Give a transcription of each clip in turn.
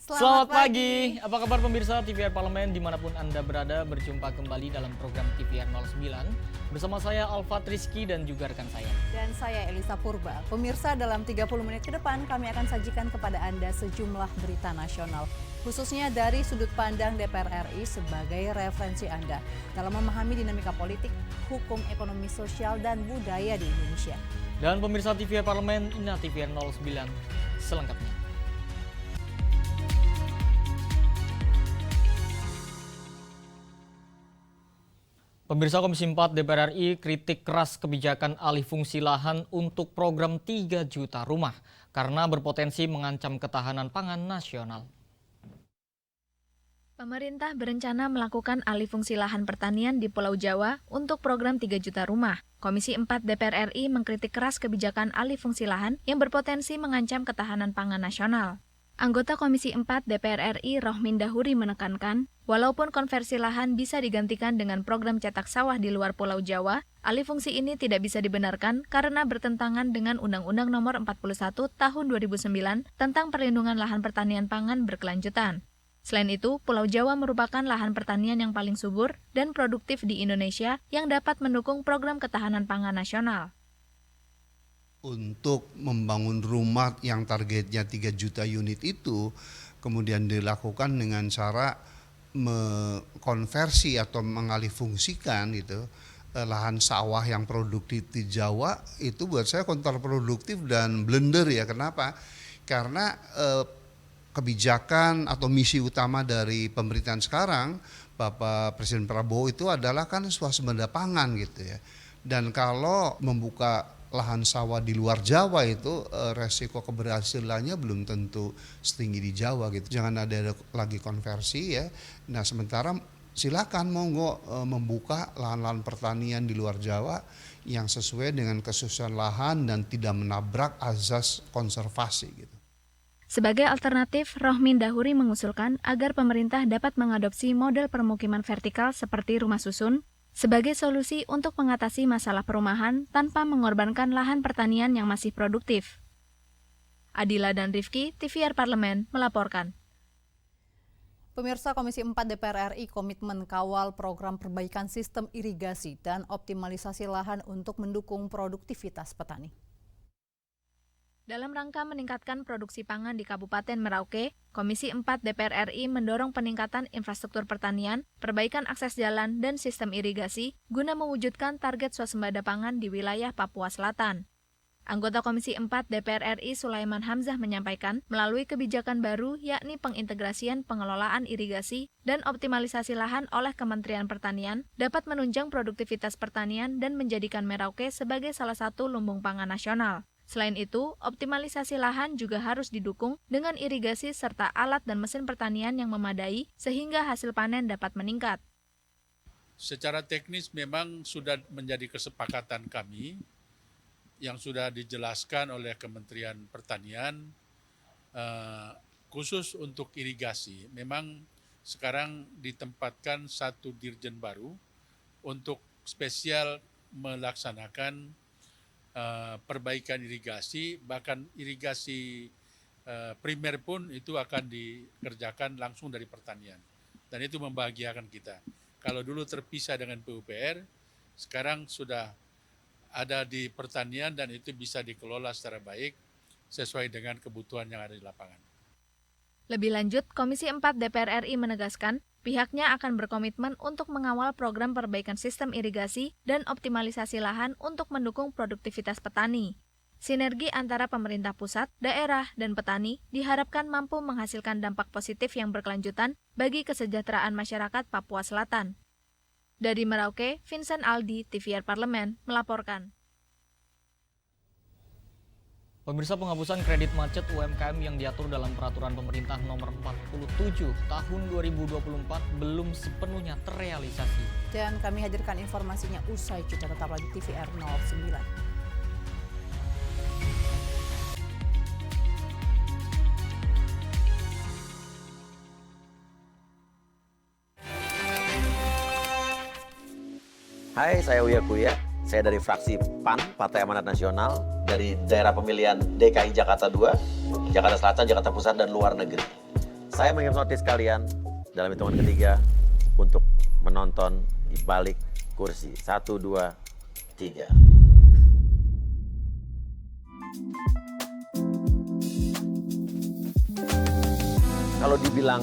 Selamat pagi, apa kabar pemirsa TVR Parlemen dimanapun Anda berada, berjumpa kembali dalam program TVR 09 bersama saya Alfat Rizky dan juga rekan saya. Dan saya Elisa Purba. Pemirsa, dalam 30 menit ke depan kami akan sajikan kepada Anda sejumlah berita nasional, khususnya dari sudut pandang DPR RI sebagai referensi Anda dalam memahami dinamika politik, hukum, ekonomi, sosial, dan budaya di Indonesia. Dan pemirsa TVR Parlemen, inilah TVR 09 selengkapnya. Pemirsa, Komisi 4 DPR RI kritik keras kebijakan alih fungsi lahan untuk program 3 juta rumah karena berpotensi mengancam ketahanan pangan nasional. Pemerintah berencana melakukan alih fungsi lahan pertanian di Pulau Jawa untuk program 3 juta rumah. Komisi 4 DPR RI mengkritik keras kebijakan alih fungsi lahan yang berpotensi mengancam ketahanan pangan nasional. Anggota Komisi 4 DPR RI Rohmin Dahuri menekankan, walaupun konversi lahan bisa digantikan dengan program cetak sawah di luar Pulau Jawa, alih fungsi ini tidak bisa dibenarkan karena bertentangan dengan Undang-Undang Nomor 41 Tahun 2009 tentang perlindungan lahan pertanian pangan berkelanjutan. Selain itu, Pulau Jawa merupakan lahan pertanian yang paling subur dan produktif di Indonesia yang dapat mendukung program ketahanan pangan nasional. Untuk membangun rumah yang targetnya 3 juta unit itu kemudian dilakukan dengan cara mengkonversi atau mengalihfungsikan gitu lahan sawah yang produktif di Jawa, itu buat saya kontraproduktif dan blunder ya. Kenapa? Karena kebijakan atau misi utama dari pemerintahan sekarang Bapak Presiden Prabowo itu adalah kan swasembada pangan gitu ya. Dan kalau membuka lahan sawah di luar Jawa itu resiko keberhasilannya belum tentu setinggi di Jawa gitu. Jangan ada lagi konversi ya. Nah, sementara silakan monggo membuka lahan-lahan pertanian di luar Jawa yang sesuai dengan kesusahan lahan dan tidak menabrak azas konservasi gitu. Sebagai alternatif, Rohmin Dahuri mengusulkan agar pemerintah dapat mengadopsi model permukiman vertikal seperti rumah susun sebagai solusi untuk mengatasi masalah perumahan tanpa mengorbankan lahan pertanian yang masih produktif. Adila dan Rifki, TVR Parlemen, melaporkan. Pemirsa, Komisi 4 DPR RI komitmen kawal program perbaikan sistem irigasi dan optimalisasi lahan untuk mendukung produktivitas petani. Dalam rangka meningkatkan produksi pangan di Kabupaten Merauke, Komisi 4 DPR RI mendorong peningkatan infrastruktur pertanian, perbaikan akses jalan, dan sistem irigasi guna mewujudkan target swasembada pangan di wilayah Papua Selatan. Anggota Komisi 4 DPR RI Sulaiman Hamzah menyampaikan, melalui kebijakan baru yakni pengintegrasian pengelolaan irigasi dan optimalisasi lahan oleh Kementerian Pertanian dapat menunjang produktivitas pertanian dan menjadikan Merauke sebagai salah satu lumbung pangan nasional. Selain itu, optimalisasi lahan juga harus didukung dengan irigasi serta alat dan mesin pertanian yang memadai sehingga hasil panen dapat meningkat. Secara teknis memang sudah menjadi kesepakatan kami yang sudah dijelaskan oleh Kementerian Pertanian khusus untuk irigasi. Memang sekarang ditempatkan satu dirjen baru untuk spesial melaksanakan perbaikan irigasi, bahkan irigasi primer pun itu akan dikerjakan langsung dari pertanian. Dan itu membahagiakan kita. Kalau dulu terpisah dengan PUPR, sekarang sudah ada di pertanian dan itu bisa dikelola secara baik sesuai dengan kebutuhan yang ada di lapangan. Lebih lanjut, Komisi 4 DPR RI menegaskan, pihaknya akan berkomitmen untuk mengawal program perbaikan sistem irigasi dan optimalisasi lahan untuk mendukung produktivitas petani. Sinergi antara pemerintah pusat, daerah, dan petani diharapkan mampu menghasilkan dampak positif yang berkelanjutan bagi kesejahteraan masyarakat Papua Selatan. Dari Merauke, Vincent Aldi, TVR Parlemen, melaporkan. Pemirsa, penghapusan kredit macet UMKM yang diatur dalam Peraturan Pemerintah Nomor 47 Tahun 2024 belum sepenuhnya terrealisasi. Dan kami hadirkan informasinya usai jeda, tetaplah di TVR 09. Hai, saya Uya Kuya. Saya dari fraksi PAN, Partai Amanat Nasional, dari daerah pemilihan DKI Jakarta 2, Jakarta Selatan, Jakarta Pusat, dan luar negeri. Saya menghipnotis kalian dalam hitungan ketiga untuk menonton di balik kursi. 1, 2, 3. Kalau dibilang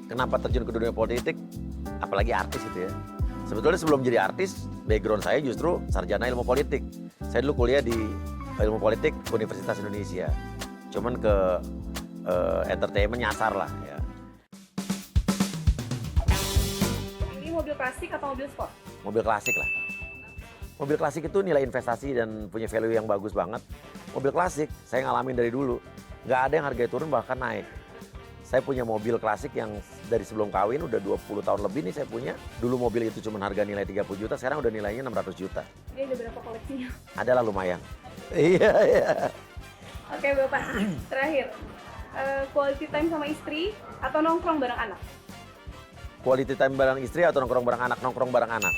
kenapa terjun ke dunia politik, apalagi artis itu ya. Sebetulnya sebelum jadi artis, background saya justru sarjana ilmu politik. Saya dulu kuliah di ilmu politik Universitas Indonesia. Cuman ke entertainment nyasar lah ya. Ini mobil klasik atau mobil sport? Mobil klasik lah. Mobil klasik itu nilai investasi dan punya value yang bagus banget. Mobil klasik, saya ngalamin dari dulu. Nggak ada yang harganya turun, bahkan naik. Saya punya mobil klasik yang dari sebelum kawin, udah 20 tahun lebih nih saya punya. Dulu mobil itu cuma harga nilai 30 juta, sekarang udah nilainya 600 juta. Ini ada berapa koleksinya? Adalah lumayan. Iya, iya. Oke Bapak, terakhir. Quality time sama istri atau nongkrong bareng anak? Quality time bareng istri atau nongkrong bareng anak? Nongkrong bareng anak.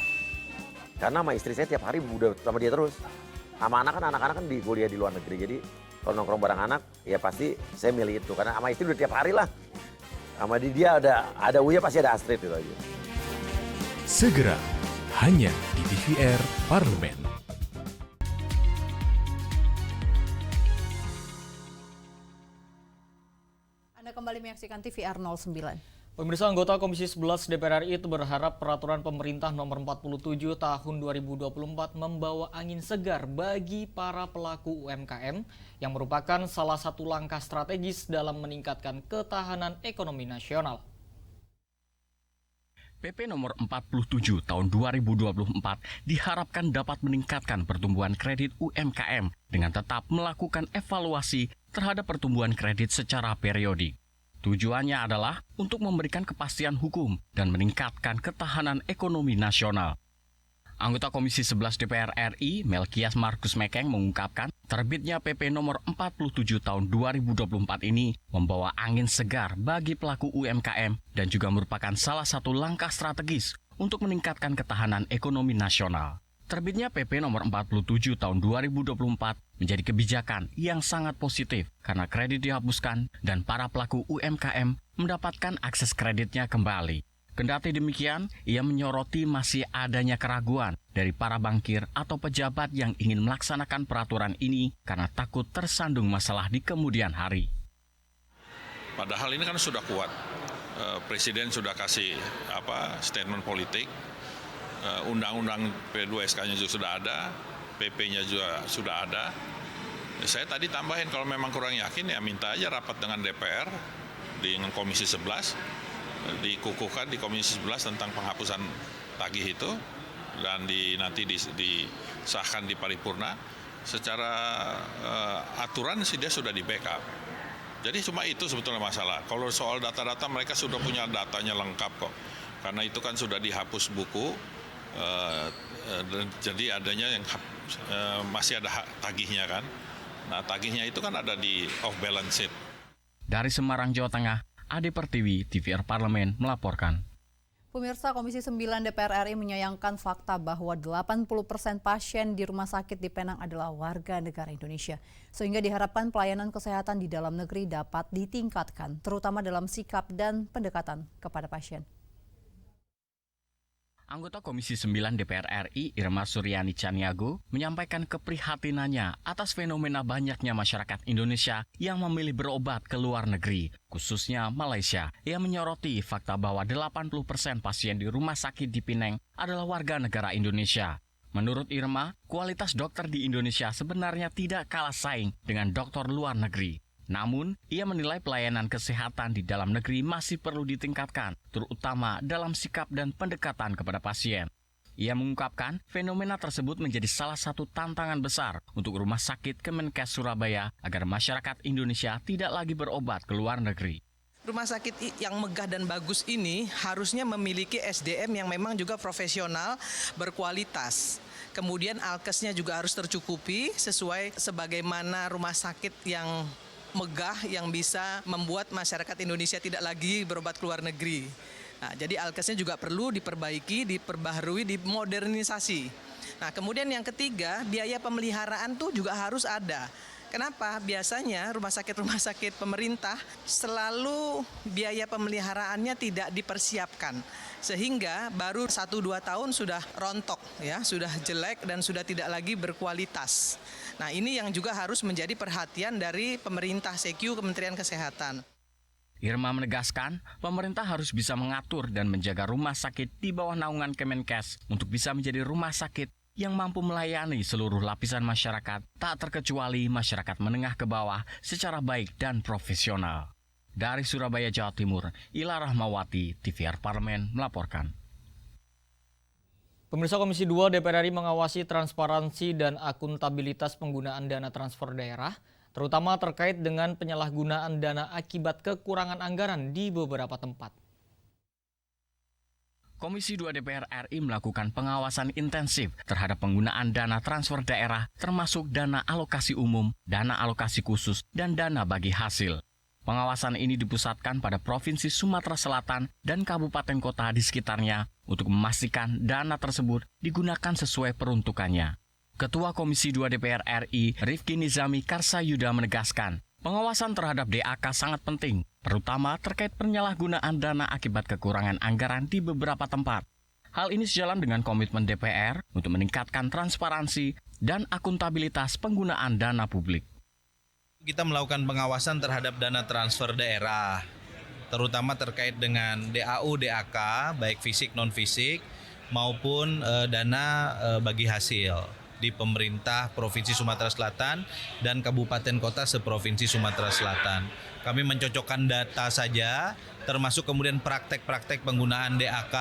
Karena sama istri saya tiap hari udah sama dia terus. Sama anak-anak kan di kuliah di luar negeri, jadi kalau nongkrong bareng anak, ya pasti saya milih itu. Karena sama istri udah tiap hari lah. Sama dia ada Uya, pasti ada Astrid itu aja. Segera, hanya di TVR Parlemen. Anda kembali menyaksikan TVR 09. Pemirsa, anggota Komisi 11 DPR RI itu berharap peraturan pemerintah nomor 47 tahun 2024 membawa angin segar bagi para pelaku UMKM yang merupakan salah satu langkah strategis dalam meningkatkan ketahanan ekonomi nasional. PP nomor 47 tahun 2024 diharapkan dapat meningkatkan pertumbuhan kredit UMKM dengan tetap melakukan evaluasi terhadap pertumbuhan kredit secara periodik. Tujuannya adalah untuk memberikan kepastian hukum dan meningkatkan ketahanan ekonomi nasional. Anggota Komisi 11 DPR RI, Melkias Markus Mekeng mengungkapkan, terbitnya PP nomor 47 tahun 2024 ini membawa angin segar bagi pelaku UMKM dan juga merupakan salah satu langkah strategis untuk meningkatkan ketahanan ekonomi nasional. Terbitnya PP nomor 47 tahun 2024 menjadi kebijakan yang sangat positif karena kredit dihapuskan dan para pelaku UMKM mendapatkan akses kreditnya kembali. Kendati demikian, ia menyoroti masih adanya keraguan dari para bankir atau pejabat yang ingin melaksanakan peraturan ini karena takut tersandung masalah di kemudian hari. Padahal ini kan sudah kuat, Presiden sudah kasih statement politik, Undang-Undang P2SK-nya juga sudah ada, PP-nya juga sudah ada. Saya tadi tambahin kalau memang kurang yakin ya minta aja rapat dengan DPR dengan Komisi 11, dikukuhkan di Komisi 11 tentang penghapusan tagih itu dan nanti disahkan di paripurna. Secara aturan sih dia sudah di backup. Jadi cuma itu sebetulnya masalah. Kalau soal data-data mereka sudah punya datanya lengkap kok. Karena itu kan sudah dihapus buku. Jadi adanya yang masih ada tagihnya kan. Nah tagihnya itu kan ada di off balance sheet. Dari Semarang, Jawa Tengah, Ade Pertiwi, TVR Parlemen melaporkan. Pemirsa, Komisi 9 DPR RI menyayangkan fakta bahwa 80% pasien di rumah sakit di Penang adalah warga negara Indonesia. Sehingga diharapkan pelayanan kesehatan di dalam negeri dapat ditingkatkan, terutama dalam sikap dan pendekatan kepada pasien. Anggota Komisi 9 DPR RI, Irma Suryani Caniago, menyampaikan keprihatinannya atas fenomena banyaknya masyarakat Indonesia yang memilih berobat ke luar negeri, khususnya Malaysia. Ia menyoroti fakta bahwa 80% pasien di rumah sakit di Penang adalah warga negara Indonesia. Menurut Irma, kualitas dokter di Indonesia sebenarnya tidak kalah saing dengan dokter luar negeri. Namun, ia menilai pelayanan kesehatan di dalam negeri masih perlu ditingkatkan, terutama dalam sikap dan pendekatan kepada pasien. Ia mengungkapkan fenomena tersebut menjadi salah satu tantangan besar untuk Rumah Sakit Kemenkes Surabaya agar masyarakat Indonesia tidak lagi berobat ke luar negeri. Rumah sakit yang megah dan bagus ini harusnya memiliki SDM yang memang juga profesional, berkualitas. Kemudian alkesnya juga harus tercukupi sesuai sebagaimana rumah sakit yang megah yang bisa membuat masyarakat Indonesia tidak lagi berobat ke luar negeri. Nah, jadi alkesnya juga perlu diperbaiki, diperbaharui, dimodernisasi. Nah, kemudian yang ketiga, biaya pemeliharaan tuh juga harus ada. Kenapa? Biasanya rumah sakit pemerintah selalu biaya pemeliharaannya tidak dipersiapkan. Sehingga baru 1-2 tahun sudah rontok, ya, sudah jelek dan sudah tidak lagi berkualitas. Nah, ini yang juga harus menjadi perhatian dari pemerintah CQ Kementerian Kesehatan. Irma menegaskan, pemerintah harus bisa mengatur dan menjaga rumah sakit di bawah naungan Kemenkes untuk bisa menjadi rumah sakit yang mampu melayani seluruh lapisan masyarakat, tak terkecuali masyarakat menengah ke bawah secara baik dan profesional. Dari Surabaya, Jawa Timur, Ila Rahmawati, TVR Parlemen melaporkan. Pemirsa, Komisi 2 DPR RI mengawasi transparansi dan akuntabilitas penggunaan dana transfer daerah, terutama terkait dengan penyalahgunaan dana akibat kekurangan anggaran di beberapa tempat. Komisi 2 DPR RI melakukan pengawasan intensif terhadap penggunaan dana transfer daerah termasuk dana alokasi umum, dana alokasi khusus, dan dana bagi hasil. Pengawasan ini dipusatkan pada Provinsi Sumatera Selatan dan kabupaten kota di sekitarnya untuk memastikan dana tersebut digunakan sesuai peruntukannya. Ketua Komisi 2 DPR RI, Rifki Nizami Karsayuda menegaskan, pengawasan terhadap DAK sangat penting, terutama terkait penyalahgunaan dana akibat kekurangan anggaran di beberapa tempat. Hal ini sejalan dengan komitmen DPR untuk meningkatkan transparansi dan akuntabilitas penggunaan dana publik. Kita melakukan pengawasan terhadap dana transfer daerah, terutama terkait dengan DAU, DAK, baik fisik non-fisik, maupun dana bagi hasil di pemerintah Provinsi Sumatera Selatan dan kabupaten kota seprovinsi Sumatera Selatan. Kami mencocokkan data saja, termasuk kemudian praktek-praktek penggunaan DAK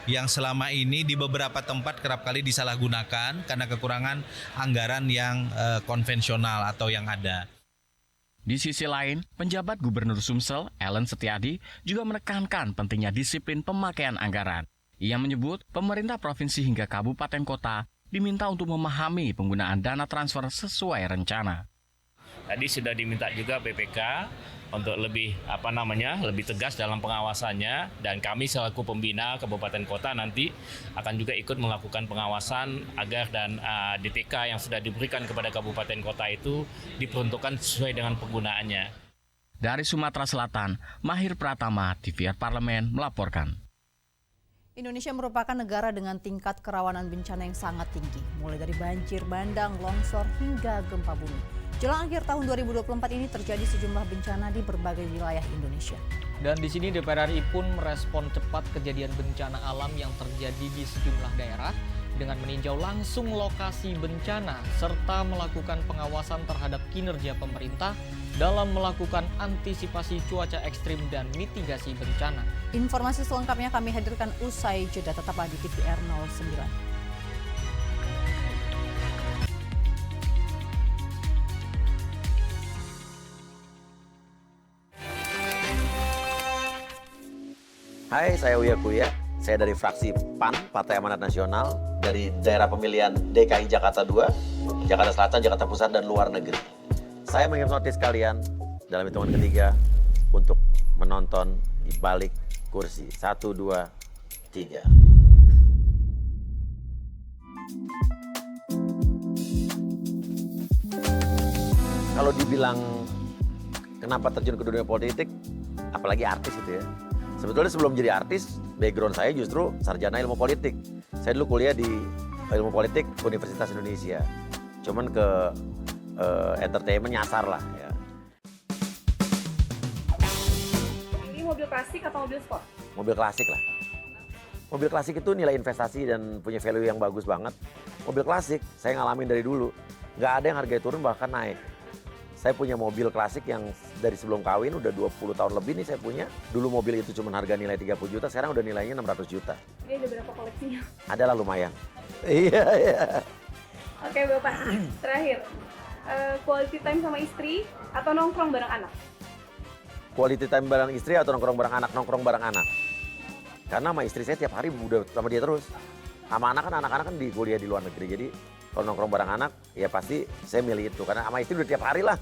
yang selama ini di beberapa tempat kerap kali disalahgunakan karena kekurangan anggaran yang konvensional atau yang ada. Di sisi lain, penjabat Gubernur Sumsel, Ellen Setiadi, juga menekankan pentingnya disiplin pemakaian anggaran. Ia menyebut pemerintah provinsi hingga kabupaten kota diminta untuk memahami penggunaan dana transfer sesuai rencana. Tadi sudah diminta juga BPK untuk lebih lebih tegas dalam pengawasannya, dan kami selaku pembina kabupaten kota nanti akan juga ikut melakukan pengawasan agar dan DTK yang sudah diberikan kepada kabupaten kota itu diperuntukkan sesuai dengan penggunaannya. Dari Sumatera Selatan, Mahir Pratama, TVR Parlemen melaporkan. Indonesia merupakan negara dengan tingkat kerawanan bencana yang sangat tinggi, mulai dari banjir bandang, longsor, hingga gempa bumi. Jelang akhir tahun 2024 ini terjadi sejumlah bencana di berbagai wilayah Indonesia. Dan di sini DPR RI pun merespon cepat kejadian bencana alam yang terjadi di sejumlah daerah dengan meninjau langsung lokasi bencana serta melakukan pengawasan terhadap kinerja pemerintah dalam melakukan antisipasi cuaca ekstrim dan mitigasi bencana. Informasi selengkapnya kami hadirkan usai jeda, tetaplah di TVR 09. Hai, saya Uya Kuya. Saya dari fraksi PAN, Partai Amanat Nasional, dari daerah pemilihan DKI Jakarta 2, Jakarta Selatan, Jakarta Pusat, dan luar negeri. Saya mengirim notis kalian dalam hitungan ketiga untuk menonton di balik kursi. 1, 2, 3. Kalau dibilang kenapa terjun ke dunia politik, apalagi artis itu ya. Sebetulnya sebelum jadi artis, background saya justru sarjana ilmu politik. Saya dulu kuliah di ilmu politik Universitas Indonesia. Cuman ke entertainment nyasar lah ya. Ini mobil klasik atau mobil sport? Mobil klasik lah. Mobil klasik itu nilai investasi dan punya value yang bagus banget. Mobil klasik, saya ngalamin dari dulu. Nggak ada yang harganya turun, bahkan naik. Saya punya mobil klasik yang dari sebelum kawin, udah 20 tahun lebih nih saya punya. Dulu mobil itu cuma harga nilai 30 juta, sekarang udah nilainya 600 juta. Ini ada berapa koleksinya? Adalah lumayan. Iya. Oke Bapak, terakhir. Quality time sama istri atau nongkrong bareng anak? Quality time bareng istri atau nongkrong bareng anak? Nongkrong bareng anak. Karena sama istri saya tiap hari udah sama dia terus. Sama anak-anak kan di kuliah di luar negeri, jadi kalau nongkrong bareng anak, ya pasti saya milih itu. Karena sama istri udah tiap hari lah.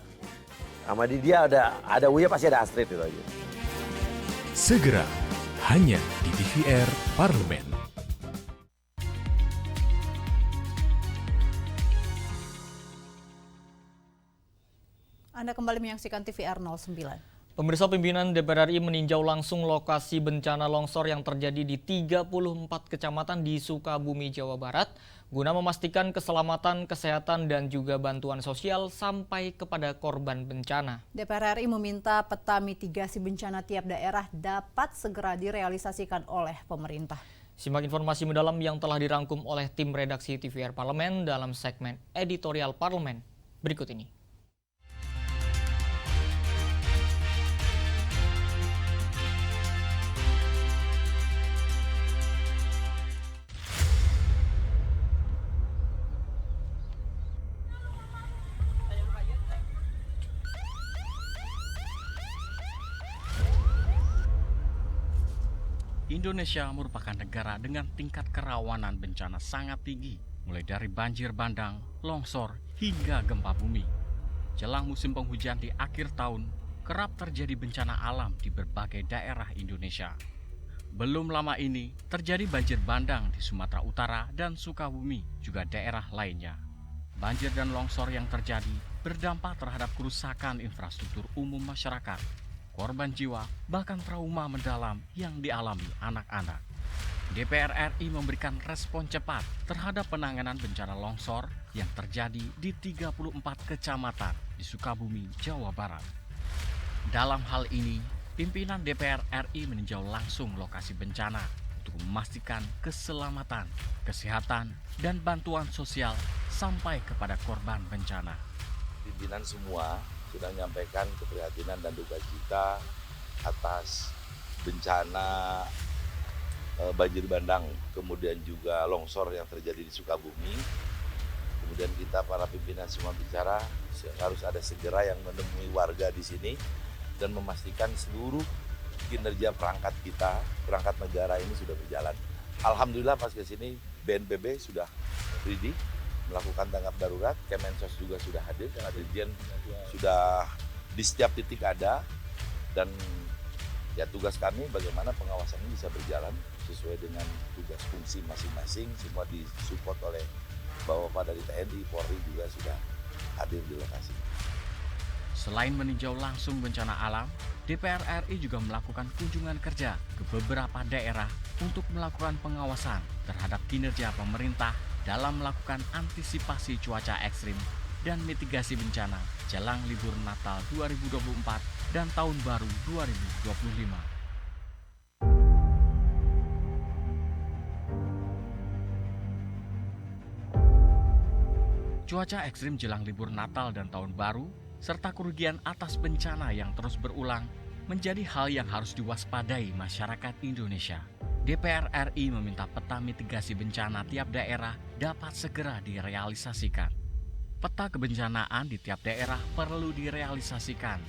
Sama dia ada Uya, pasti ada Astrid itu aja. Segera, hanya di TVR Parlemen. Anda kembali menyaksikan TVR 09. Pemirsa, pimpinan DPR RI meninjau langsung lokasi bencana longsor yang terjadi di 34 kecamatan di Sukabumi, Jawa Barat, guna memastikan keselamatan, kesehatan, dan juga bantuan sosial sampai kepada korban bencana. DPR RI meminta peta mitigasi bencana tiap daerah dapat segera direalisasikan oleh pemerintah. Simak informasi mendalam yang telah dirangkum oleh tim redaksi TVR Parlemen dalam segmen Editorial Parlemen berikut ini. Indonesia merupakan negara dengan tingkat kerawanan bencana sangat tinggi, mulai dari banjir bandang, longsor, hingga gempa bumi. Jelang musim penghujan di akhir tahun, kerap terjadi bencana alam di berbagai daerah Indonesia. Belum lama ini, terjadi banjir bandang di Sumatera Utara dan Sukabumi, juga daerah lainnya. Banjir dan longsor yang terjadi berdampak terhadap kerusakan infrastruktur umum masyarakat, korban jiwa, bahkan trauma mendalam yang dialami anak-anak. DPR RI memberikan respon cepat terhadap penanganan bencana longsor yang terjadi di 34 kecamatan di Sukabumi, Jawa Barat. Dalam hal ini, pimpinan DPR RI meninjau langsung lokasi bencana untuk memastikan keselamatan, kesehatan, dan bantuan sosial sampai kepada korban bencana. Pimpinan semua sudah menyampaikan keprihatinan dan duka cita atas bencana banjir bandang, kemudian juga longsor yang terjadi di Sukabumi. Kemudian kita para pimpinan semua bicara harus ada segera yang menemui warga di sini dan memastikan seluruh kinerja perangkat kita, perangkat negara ini sudah berjalan. Alhamdulillah pas ke sini BNPB sudah ready melakukan tanggap darurat, Kemensos juga sudah hadir, karena Dirjen sudah di setiap titik ada, dan ya tugas kami bagaimana pengawasan ini bisa berjalan sesuai dengan tugas fungsi masing-masing, semua disupport oleh Bapak dari TNI, Polri juga sudah hadir di lokasi. Selain meninjau langsung bencana alam, DPR RI juga melakukan kunjungan kerja ke beberapa daerah untuk melakukan pengawasan terhadap kinerja pemerintah dalam melakukan antisipasi cuaca ekstrim dan mitigasi bencana jelang libur Natal 2024 dan Tahun Baru 2025. Cuaca ekstrim jelang libur Natal dan Tahun Baru, serta kerugian atas bencana yang terus berulang menjadi hal yang harus diwaspadai masyarakat Indonesia. DPR RI meminta peta mitigasi bencana tiap daerah dapat segera direalisasikan. Peta kebencanaan di tiap daerah perlu direalisasikan.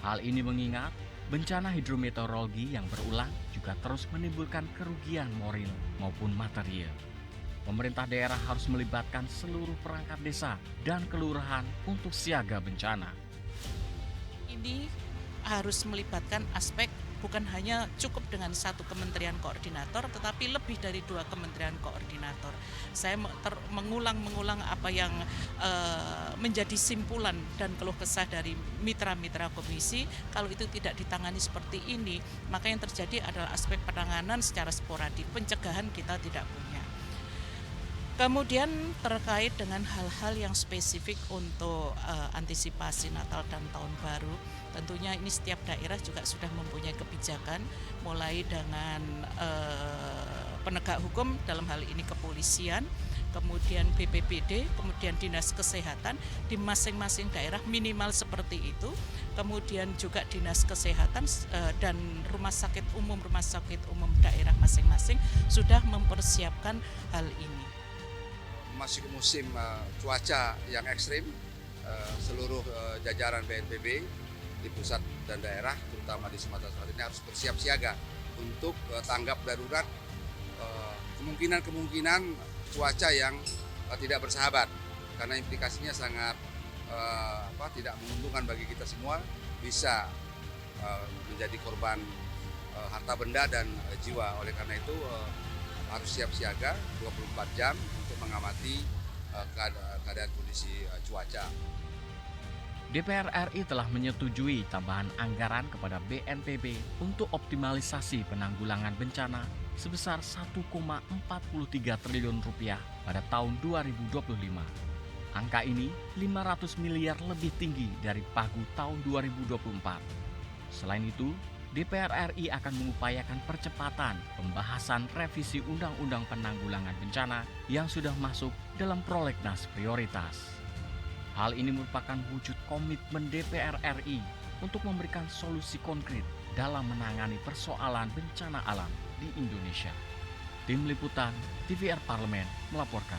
Hal ini mengingat bencana hidrometeorologi yang berulang juga terus menimbulkan kerugian moral maupun material. Pemerintah daerah harus melibatkan seluruh perangkat desa dan kelurahan untuk siaga bencana. Ini harus melibatkan aspek bukan hanya cukup dengan satu kementerian koordinator, tetapi lebih dari 2 kementerian koordinator. Saya mengulang apa yang menjadi simpulan dan keluh kesah dari mitra-mitra komisi. Kalau itu tidak ditangani seperti ini, maka yang terjadi adalah aspek penanganan secara sporadik, pencegahan kita tidak punya. Kemudian terkait dengan hal-hal yang spesifik untuk antisipasi Natal dan Tahun Baru, tentunya ini setiap daerah juga sudah mempunyai kebijakan, mulai dengan penegak hukum, dalam hal ini kepolisian, kemudian BPBD, kemudian Dinas Kesehatan, di masing-masing daerah minimal seperti itu, kemudian juga Dinas Kesehatan dan rumah sakit umum daerah masing-masing sudah mempersiapkan hal ini. Masuk musim cuaca yang ekstrim, seluruh jajaran BNPB di pusat dan daerah, terutama di Sumatera Selatan ini harus bersiap siaga untuk tanggap darurat kemungkinan cuaca yang tidak bersahabat, karena implikasinya sangat tidak menguntungkan bagi kita semua, bisa menjadi korban harta benda dan jiwa. Oleh karena itu harus siap siaga 24 jam untuk mengamati keadaan kondisi cuaca. DPR RI telah menyetujui tambahan anggaran kepada BNPB untuk optimalisasi penanggulangan bencana sebesar 1,43 triliun rupiah pada tahun 2025. Angka ini 500 miliar lebih tinggi dari pagu tahun 2024. Selain itu, DPR RI akan mengupayakan percepatan pembahasan revisi Undang-Undang Penanggulangan Bencana yang sudah masuk dalam prolegnas prioritas. Hal ini merupakan wujud komitmen DPR RI untuk memberikan solusi konkret dalam menangani persoalan bencana alam di Indonesia. Tim Liputan TVR Parlemen melaporkan.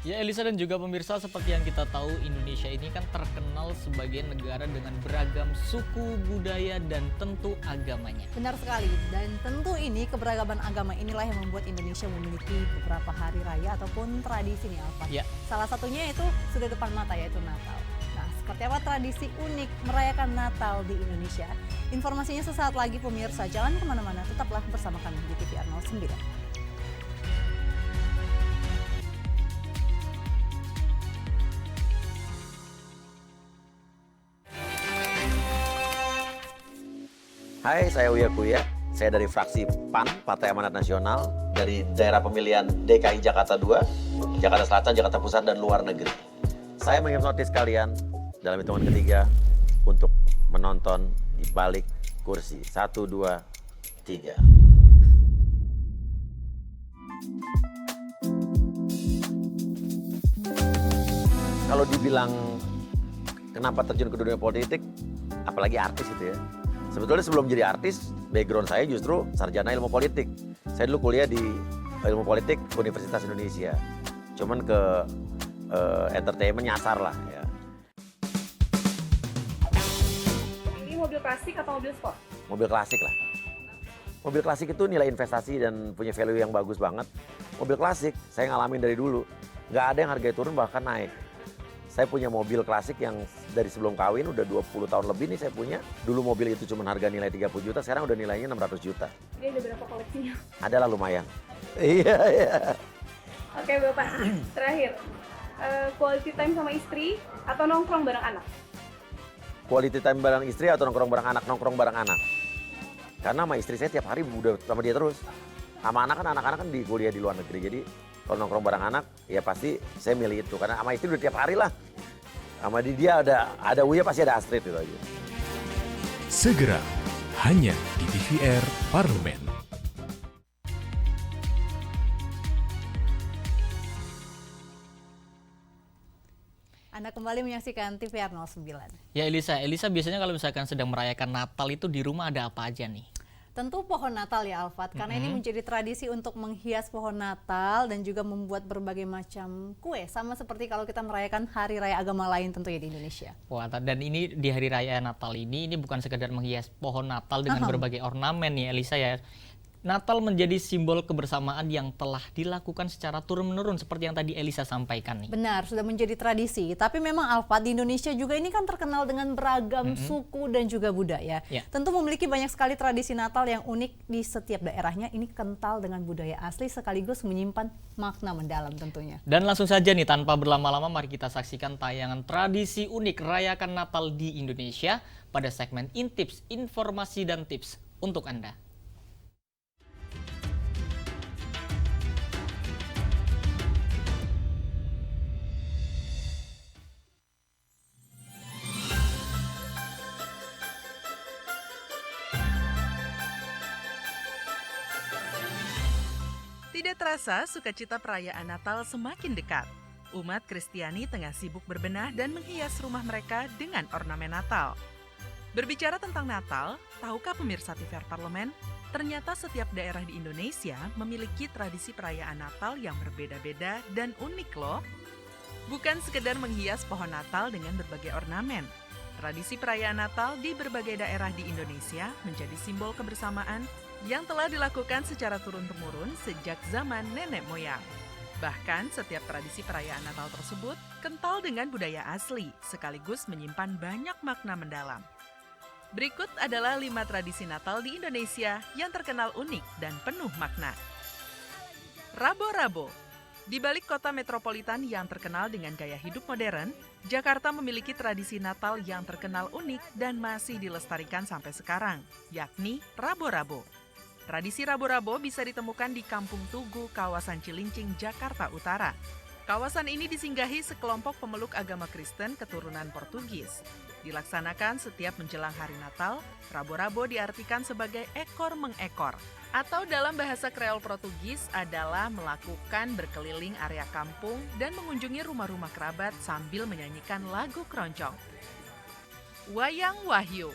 Ya Elisa dan juga pemirsa, seperti yang kita tahu Indonesia ini kan terkenal sebagai negara dengan beragam suku, budaya, dan tentu agamanya. Benar sekali, dan tentu ini keberagaman agama inilah yang membuat Indonesia memiliki beberapa hari raya ataupun tradisi nih Alfa. Ya. Salah satunya itu sudah depan mata yaitu Natal. Nah, seperti apa tradisi unik merayakan Natal di Indonesia? Informasinya sesaat lagi pemirsa, jangan kemana-mana, tetaplah bersama kami di TVR 09. Hai, saya Uya Kuya. Saya dari fraksi PAN, Partai Amanat Nasional, dari daerah pemilihan DKI Jakarta 2, Jakarta Selatan, Jakarta Pusat, dan luar negeri. Saya menghipnotis kalian dalam hitungan ketiga untuk menonton di balik kursi. 1, 2, 3. Kalau dibilang kenapa terjun ke dunia politik, apalagi artis itu ya. Sebetulnya sebelum jadi artis, background saya justru sarjana ilmu politik. Saya dulu kuliah di ilmu politik Universitas Indonesia. Cuman ke entertainment nyasar lah ya. Ini mobil klasik atau mobil sport? Mobil klasik lah. Mobil klasik itu nilai investasi dan punya value yang bagus banget. Mobil klasik, saya ngalamin dari dulu. Nggak ada yang harganya turun, bahkan naik. Saya punya mobil klasik yang dari sebelum kawin, udah 20 tahun lebih nih saya punya. Dulu mobil itu cuma harga nilai 30 juta, sekarang udah nilainya 600 juta. Ini ada berapa koleksinya? Adalah lumayan. Iya. Oke Bapak, terakhir. Quality time sama istri atau nongkrong bareng anak? Quality time bareng istri atau nongkrong bareng anak? Nongkrong bareng anak. Karena sama istri saya tiap hari udah sama dia terus. Sama anak-anak kan di kuliah di luar negeri, jadi kalau nongkrong bareng anak, ya pasti saya milih itu. Karena sama istri udah tiap hari lah. Sama dia ada Uya, pasti ada Astrid itu aja. Segera, hanya di TVR Parlemen. Anda kembali menyaksikan TVR 09. Ya Elisa biasanya kalau misalkan sedang merayakan Natal itu di rumah ada apa aja nih? Tentu pohon Natal ya Alfat, karena ini menjadi tradisi untuk menghias pohon Natal dan juga membuat berbagai macam kue. Sama seperti kalau kita merayakan hari raya agama lain tentunya di Indonesia. Wah, dan ini di hari raya Natal ini bukan sekedar menghias pohon Natal dengan berbagai ornamen nih Elisa ya. Natal menjadi simbol kebersamaan yang telah dilakukan secara turun-menurun seperti yang tadi Elisa sampaikan nih. Benar, sudah menjadi tradisi. Tapi memang Alfat, di Indonesia juga ini kan terkenal dengan beragam suku dan juga budaya. Ya. Tentu memiliki banyak sekali tradisi Natal yang unik di setiap daerahnya. Ini kental dengan budaya asli sekaligus menyimpan makna mendalam tentunya. Dan langsung saja nih tanpa berlama-lama mari kita saksikan tayangan tradisi unik rayakan Natal di Indonesia pada segmen Intips, informasi dan tips untuk Anda. Tidak terasa, sukacita perayaan Natal semakin dekat. Umat Kristiani tengah sibuk berbenah dan menghias rumah mereka dengan ornamen Natal. Berbicara tentang Natal, tahukah pemirsa TVR Parlemen, ternyata setiap daerah di Indonesia memiliki tradisi perayaan Natal yang berbeda-beda dan unik loh. Bukan sekedar menghias pohon Natal dengan berbagai ornamen. Tradisi perayaan Natal di berbagai daerah di Indonesia menjadi simbol kebersamaan yang telah dilakukan secara turun-temurun sejak zaman nenek moyang. Bahkan setiap tradisi perayaan Natal tersebut kental dengan budaya asli, sekaligus menyimpan banyak makna mendalam. Berikut adalah 5 tradisi Natal di Indonesia yang terkenal unik dan penuh makna. Rabo-rabo. Di balik kota metropolitan yang terkenal dengan gaya hidup modern, Jakarta memiliki tradisi Natal yang terkenal unik dan masih dilestarikan sampai sekarang, yakni rabo-rabo. Tradisi rabo-rabo bisa ditemukan di Kampung Tugu, kawasan Cilincing, Jakarta Utara. Kawasan ini disinggahi sekelompok pemeluk agama Kristen keturunan Portugis. Dilaksanakan setiap menjelang hari Natal, rabo-rabo diartikan sebagai ekor mengekor, atau dalam bahasa Kreol Portugis adalah melakukan berkeliling area kampung dan mengunjungi rumah-rumah kerabat sambil menyanyikan lagu keroncong. Wayang Wahyu.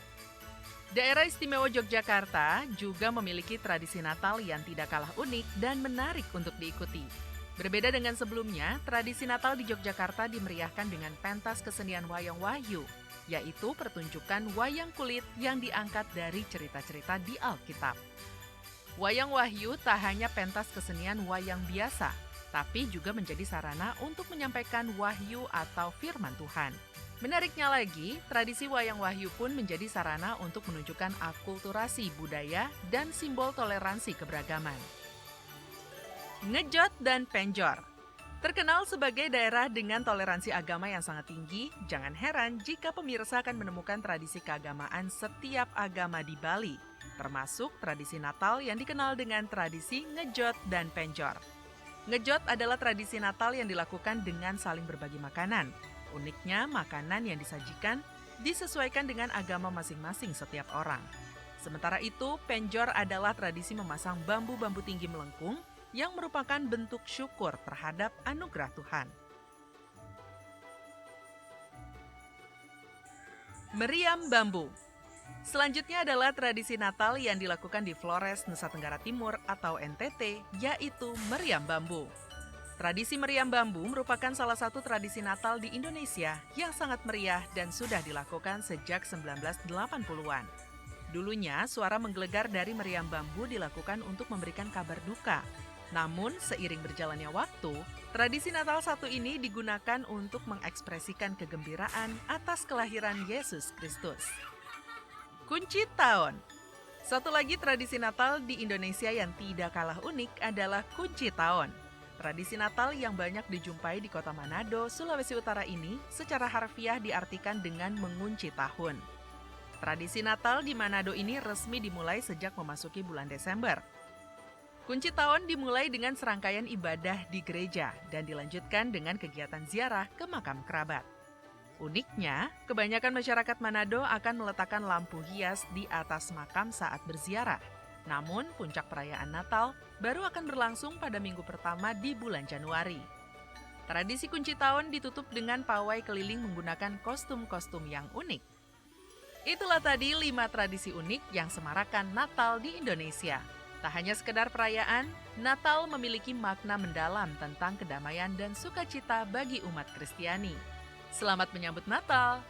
Daerah Istimewa Yogyakarta juga memiliki tradisi Natal yang tidak kalah unik dan menarik untuk diikuti. Berbeda dengan sebelumnya, tradisi Natal di Yogyakarta dimeriahkan dengan pentas kesenian Wayang Wahyu, yaitu pertunjukan wayang kulit yang diangkat dari cerita-cerita di Alkitab. Wayang Wahyu tak hanya pentas kesenian wayang biasa, tapi juga menjadi sarana untuk menyampaikan wahyu atau firman Tuhan. Menariknya lagi, tradisi Wayang Wahyu pun menjadi sarana untuk menunjukkan akulturasi budaya dan simbol toleransi keberagaman. Ngejot dan Penjor. Terkenal sebagai daerah dengan toleransi agama yang sangat tinggi, jangan heran jika pemirsa akan menemukan tradisi keagamaan setiap agama di Bali, termasuk tradisi Natal yang dikenal dengan tradisi ngejot dan penjor. Ngejot adalah tradisi Natal yang dilakukan dengan saling berbagi makanan. Uniknya, makanan yang disajikan disesuaikan dengan agama masing-masing setiap orang. Sementara itu, penjor adalah tradisi memasang bambu-bambu tinggi melengkung yang merupakan bentuk syukur terhadap anugerah Tuhan. Meriam bambu. Selanjutnya adalah tradisi Natal yang dilakukan di Flores, Nusa Tenggara Timur atau NTT, yaitu meriam bambu. Tradisi meriam bambu merupakan salah satu tradisi Natal di Indonesia yang sangat meriah dan sudah dilakukan sejak 1980-an. Dulunya, suara menggelegar dari meriam bambu dilakukan untuk memberikan kabar duka. Namun, seiring berjalannya waktu, tradisi Natal satu ini digunakan untuk mengekspresikan kegembiraan atas kelahiran Yesus Kristus. Kunci tahun. Satu lagi tradisi Natal di Indonesia yang tidak kalah unik adalah kunci tahun. Tradisi Natal yang banyak dijumpai di kota Manado, Sulawesi Utara ini secara harfiah diartikan dengan mengunci tahun. Tradisi Natal di Manado ini resmi dimulai sejak memasuki bulan Desember. Kunci tahun dimulai dengan serangkaian ibadah di gereja dan dilanjutkan dengan kegiatan ziarah ke makam kerabat. Uniknya, kebanyakan masyarakat Manado akan meletakkan lampu hias di atas makam saat berziarah. Namun, puncak perayaan Natal baru akan berlangsung pada minggu pertama di bulan Januari. Tradisi kunci tahun ditutup dengan pawai keliling menggunakan kostum-kostum yang unik. Itulah tadi 5 tradisi unik yang semarakan Natal di Indonesia. Tak hanya sekedar perayaan, Natal memiliki makna mendalam tentang kedamaian dan sukacita bagi umat Kristiani. Selamat menyambut Natal!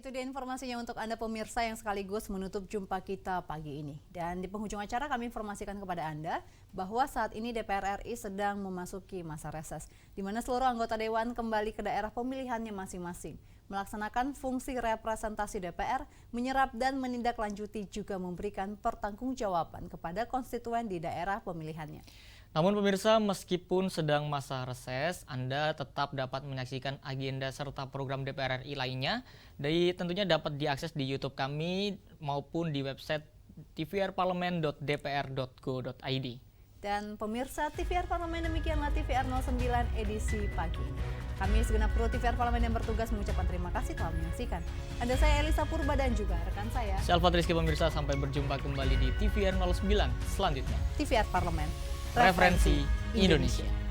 Itu dia informasinya untuk Anda pemirsa yang sekaligus menutup jumpa kita pagi ini. Dan di penghujung acara kami informasikan kepada Anda bahwa saat ini DPR RI sedang memasuki masa reses, di mana seluruh anggota Dewan kembali ke daerah pemilihannya masing-masing, melaksanakan fungsi representasi DPR, menyerap dan menindaklanjuti juga memberikan pertanggungjawaban kepada konstituen di daerah pemilihannya. Namun pemirsa, meskipun sedang masa reses, Anda tetap dapat menyaksikan agenda serta program DPR RI lainnya, dan tentunya dapat diakses di YouTube kami maupun di website tvrparlemen.dpr.go.id. Dan pemirsa TVR Parlemen, demikianlah TVR 09 edisi pagi ini. Kami segenap kru TVR Parlemen yang bertugas mengucapkan terima kasih telah menyaksikan. Ada saya Elisa Purba dan juga rekan saya Syalfat Rizky. Pemirsa, sampai berjumpa kembali di TVR 09 selanjutnya. TVR Parlemen, Referensi Indonesia.